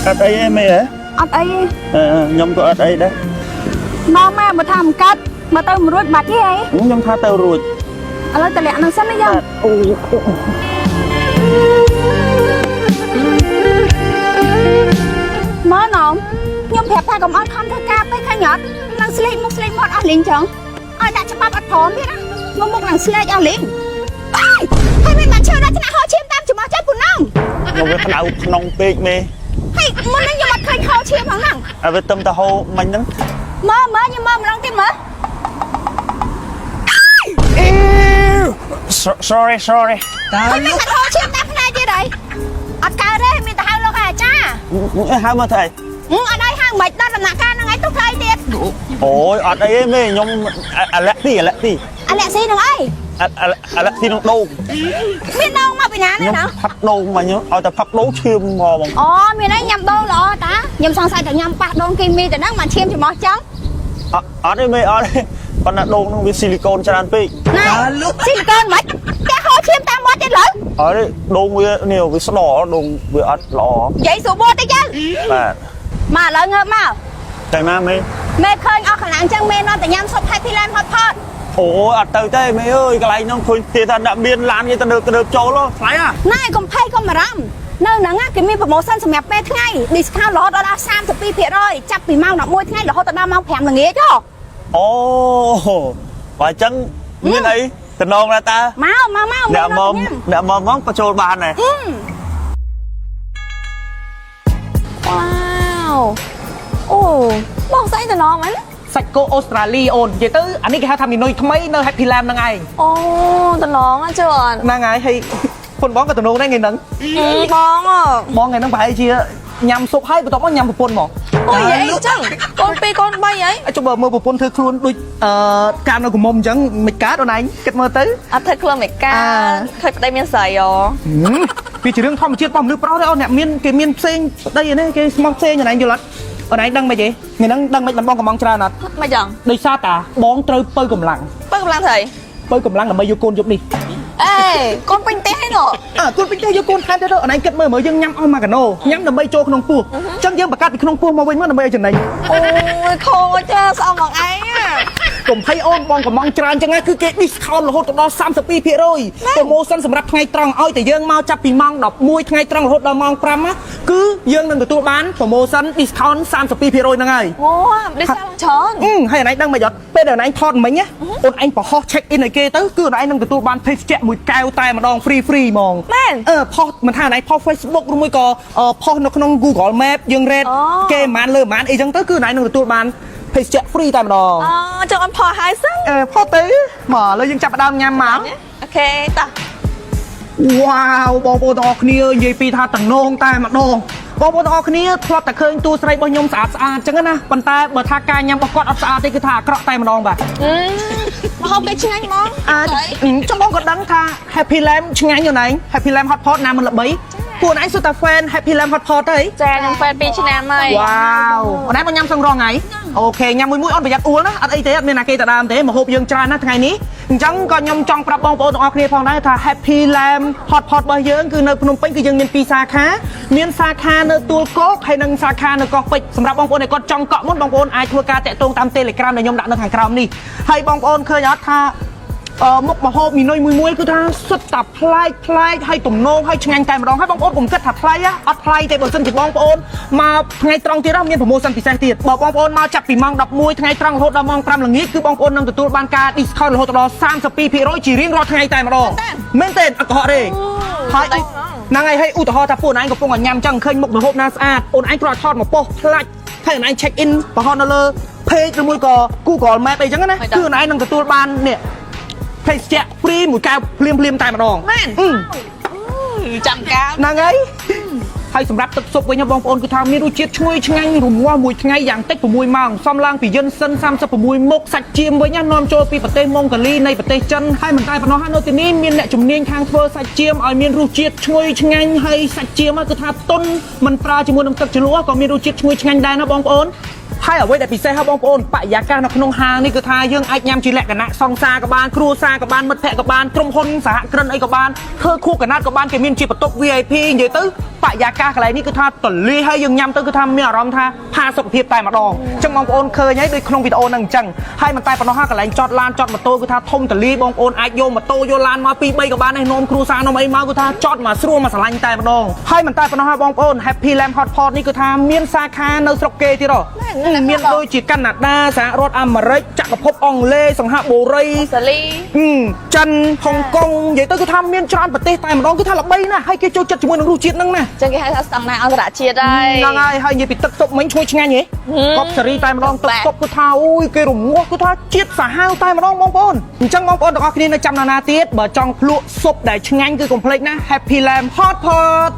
อัดไอ้ไม่เหรออัดไอ้ยำก็อัดไอ้ได้น้องแม่มาทำกัดมาเติมรวดบัตรที่ไอ้ยำท่าเตารูดอะไรแต่แหละนั่งสั้นไม่ยังมอน้องยำแผลตากับอัดคำเธอกาไปขยันนั่งสลิดมุกสลิดหมดอัดลิงจังอัดจะมาอัดพร้อมพี่นะงมุกนั่งสลิดอัดลิงไปให้ไม่มันเชื่อได้ชนะเขาเชี่ยมตามจุมาเจ้าปุ่นนั่งเราไปขนาวขนมเป๊กเมย์ให้มันนั่งยำอัดใครเขาเชี่ยมของนั่งเอาไปต้มตะโฮมันนั่งมยังมาลองติมsorry ให้ไม่ทันเขาเชี่ยมตามขนาดยี่ไรอัดการเร่มีแต่ห้างโลกาจ้าห้างมาไทยอันไหนห้างใบด้านหน้าการนั่งไงตุ๊กไทยเด็ดโอ้ยอัดไอ้เมย์ยำอะไรที่อะไรสิน้องไอ้อะไรที่น้องโดงมีน้องมาไปนานเลยเนาะพับโดงมาเนาะเอาแต่พับโดงเชื่อมมองอ๋อมีนั่งยำโดงเหรอตายำซองใส่แต่ยำปากโดงกินมีแต่นั่งมาเชี่ยมจะมอจังอัดไอ้เมย์อัดปนโดงน้องวิซิลิโคนชานปีนั่นซิลิโคนไหมแกเขาเชี่ยมตามวัดได้เหรออัดโดงวิเนี่ยวิสโนโดงวิอัดหล่อใหญ่สูบโบได้ยังมาเลยเงือบมาใช่ไหมเมย์เคยเอาขนาดจังเมย์นอนแต่ยำศพให้พี่แลนฮอตพอดโอ้อัดเตยเต้เมย์เอ้ยอะไรน้องคุยเตะทันดับเบียนลานยังตะเดิบโจแล้วไหนอ่ะนายก็ไพ่ก็มารำนั่งนั่งกินมีโปรโมชั่นสำหรับเป้ทั้งไงดิสคาวน์ลดละ30 ปีเพียร้อยจับปีเมาหนักมวยทั้งไงแล้วเขาตะดาเมาแผงอย่างเงี้ยจ้ะโอ้ว่าจังนี่ไงตะนองนะตาเมาเดี๋ยวมองประโจนบานnàyว้าวโอ้บอกใส่ตะนองมันសាច់គោអូស្ត្រាលីអូននិយាយទៅអានេះគេហៅថាមីនុយថ្មីនៅ Happy Lamb ហ្នឹងឯងអូតណងជឿហ្នឹងហើយហើយពុនបងក៏តំណងដែរថ្ងៃហ្នឹងបងថ្ងៃហ្នឹងប្រហែលជាញ៉ាំស៊ុបហើយបន្ទាប់មកញ៉ាំប្រពន្ធមកអូយអីចឹងកូន2កូន3អីចុះបើមើលប្រពន្ធធ្វើខ្លួនដូចការនៅកំមុំអញ្ចឹងមិនកើតអូនឯងគិតមើលទៅអត់ធ្វើខ្លួនមិនកើតឃើញប្តីមានស្រីអូវាជារឿងធម្មជាតិរបស់មនុស្សប្រុសទេអូនអ្នកមានគេមានផ្សេងប្តីនេះគេស្មោះផ្សេងអូនឯងយល់អត់អូនឯងដឹងមិនទេថ្ងៃហ្នឹងដឹងមិនបងកំងច្រើនអត់មិនចឹងដោយសារតាបងត្រូវបើកម្លាំងស្អីបើកម្លាំងដើម្បីយកកូនយកនេះអេកូនពេញទេហ៎កូនពេញទេយកកូនថែមទៅអូនឯងគិតមើលយើងញ៉ាំអស់មួយកាណូញ៉ាំដើម្បីចូលក្នុងពោះអញ្ចឹងយើងបង្កើតពីក្នុងពោះមកវិញមកដើម្បីឲ្យចំណេញអូយខូចចាស្អប់មកឯងកុំភ័យអូនបងកំងច្រើនចឹងគឺគេ discount រហូតដល់32%ប្រូម៉ូសិនសម្រាប់ថ្ងៃត្រង់ឲ្យតែយើងមកចាប់ពីម៉ោង11ថ្ងៃត្រង់រហូតដល់ម៉ោង5គឺយើងនឹងទទួលបានប្រូម៉ូសិន discount 32%ហ្នឹងហើយអូ discount ច្រើនហើយអូនឯងដឹងមិនអត់ពេលដែលអូនឯងថតមិញអូនឯងប្រហោះ check in ឲ្យគេទៅគឺអូនឯងនឹងទទួលបានភេសជ្ជៈមួយកែវតែម្ដង free ហ្មងមែនផុសមិនថាអូនឯងផុស Facebook ឬមួយក៏ផុសនៅក្នុង Google Map យើង rate គេមិនលើមិនអីចឹងទៅគឺអូនឯងនឹងទទួលបានភេសជ្ជៈ free តែម្ដងចង់អត់ផុសហើយសិនផុសទៅមកឥឡូវយើងចាប់ផ្ដើមញ៉ាំមកអូខេតោះវ៉ាវបងប្អូនទាំងអស់គ្នានិយាយពីថាតំណងតែម្ដងបងប្អូនទាំងអស់គ្នាធ្លាប់តែឃើញតួស្រីរបស់ខ្ញុំស្អាតចឹងណាប៉ុន្តែបើថាការញ៉ាំរបស់គាត់អត់ស្អាតទេគឺថាអាក្រក់តែម្ដងបាទមកហូបគេឆ្ងាញ់ហ្មងចុះបងក៏ដឹងថា Happy Lamb ឆ្ងាញ់អូនឯង Happy Lamb Hot Pot ណាមិនល្បីពួកអូនឯងសុទ្ធតែ fan Happy Lamb Hot Pot ទេចាខ្ញុំ fan 2ឆ្នាំហើយវ៉ាវអូនឯងមកញ៉ាំសឹងរងថ្ងៃអូខេញ៉ាំមួយអូនប្រយ័ត្នអួលណាអត់អីទេអត់មានណាគេដដើមទេមកហូបយើងច្រើនណាស់ថ្ងៃនេះអញ្ចឹងក៏ខ្ញុំចង់ប្រាប់បងប្អូនទាំងអស់គ្នាផងដែរថា Happy Lamb Hot Pot របស់យើងគឺនៅភ្នំពេញគឺយើងមាន2សាខាមានសាខានៅទួលគោកហើយនិងសាខានៅកោះពេជ្រសម្រាប់បងប្អូនដែលគាត់ចង់កក់មុនបងប្អូនអាចធ្វើការតាក់ទងតាម Telegram ដែលខ្ញុំដាក់នៅខាងក្រោមនេះហើយបងប្អូនឃើញអត់ថាមុខម្ហូបមីនុយមួយគឺថាសុទ្ធតែប្លែកហើយទំនងហើយឆ្ងាញ់តែម្ដងហើយបងប្អូនកុំគិតថាថ្លៃអត់ថ្លៃទេបើសិនជាបងប្អូនមកថ្ងៃត្រង់ទៀតមានប្រូម៉ូសិនពិសេសទៀតបើបងប្អូនមកចាប់ពីម៉ោង11ថ្ងៃត្រង់រហូតដល់ម៉ោង5ល្ងាចគឺបងប្អូននឹងទទួលបានការ discount រហូតដល់32%ជារៀងរាល់ថ្ងៃតែម្ដងមែនទេអត់កុហកទេហើយហ្នឹងហើយឧទាហរណ៍ថាពួកអូនឯងកំពុងញ៉ាំចឹងឃើញមុខម្ហូបណាស្អាតអូនឯងគ្រាន់តែថតមកប៉ុស្តិ៍ផ្លាច់ហើយអូនឯង check in បង្ហោះនៅលើ page ឬមួយក៏ Google Map អីចឹងណាគឺអូនឯងនឹងទទួលបាននេះភេសជ្ជៈ free មួយកែវភ្លាមតែម្ដងមែនចាំកាលហ្នឹងហើយហើយសម្រាប់ទឹកស៊ុបវិញបងប្អូនគឺថាមានរសជាតិឈ្ងុយឆ្ងាញ់រងាស់មួយថ្ងៃយ៉ាងតិច6ម៉ោងសំឡើងពីយិនសិន36មុខសាច់ជៀមវិញនាំចូលពីប្រទេសម៉ុងហ្គាលីនៃប្រទេសចិនហើយមិនតែប៉ុណ្ណោះហើយនៅទីនេះមានអ្នកជំនាញខាងធ្វើសាច់ជៀមឲ្យមានរសជាតិឈ្ងុយឆ្ងាញ់ហើយសាច់ជៀមគឺថាទុនមិនប្រើជាមួយនឹងទឹកជ្រលក់ក៏មានរសជាតិឈ្ងុយឆ្ងាញ់ដែរណាបងប្អូន ហើយអ្វីដែលពិសេសហើយបងប្អូនបរិយាកាសនៅក្នុងហាងនេះគឺថាយើងអាចញ៉ាំជាលក្ខណៈសង្សារក៏បានគ្រួសារក៏បានមិត្តភ័ក្តិក៏បានក្រុមហ៊ុនសហគ្រិនអីក៏បានធ្វើខួបកណាត់ក៏បានគេមានជាបន្ទប់ VIP និយាយទៅបរិយាកាសកន្លែងនេះគឺថាទលាយហើយយើងញ៉ាំទៅគឺថាមានអារម្មណ៍ថាផាសុខភាពតែម្ដងអញ្ចឹងបងប្អូនឃើញហើយដូចក្នុងវីដេអូហ្នឹងអញ្ចឹងហើយមិនតែប៉ុណ្ណោះហើយកន្លែងចតឡានចតម៉ូតូគឺថាធំទលាយបងប្អូនអាចយកម៉ូតូយកឡានមក2 3ក៏បានដែរនាំគ្រួសារនាំអីមកគឺថាចតមកស្រួលមកស្រឡាញ់តែម្ដងហើយមិនតែប៉ុណ្ណោះហើយបងប្អូន Happy Lamb Hot Pot នេះគឺថាមានសាខានៅស្រុកគេទៀតហ៎មានដូចជាកាណាដាសហរដ្ឋអាមេរិកចក្រភពអង់គ្លេសសង្ហបុរីសាលីចិនហុងកុងនិយាយទៅគឺថាមានច្រើនប្រទេសតែម្ដងគឺថាល្បីណាស់ហើយគេចូលចិត្តជាមួយនឹងរសជាតិហ្នឹងណា ចឹងគេហៅថាស្តង់ដារអន្តរជាតិហើយហ្នឹងហើយនិយាយពីទឹកស៊ុបមិញឈ្ងុយឆ្ងាញ់ហ៎កប់សេរីតែម្ដងទឹកស៊ុបគឺថាអូយគេរងាស់គឺថាជាតិសាហាវតែម្ដងបងប្អូនអញ្ចឹងបងប្អូនទាំងអស់គ្នានៅចាំណាទៀតបើចង់ភ្លក់ស៊ុបដែលឆ្ងាញ់គឺកុំភ្លេចណា Happy Lamb Hot Pot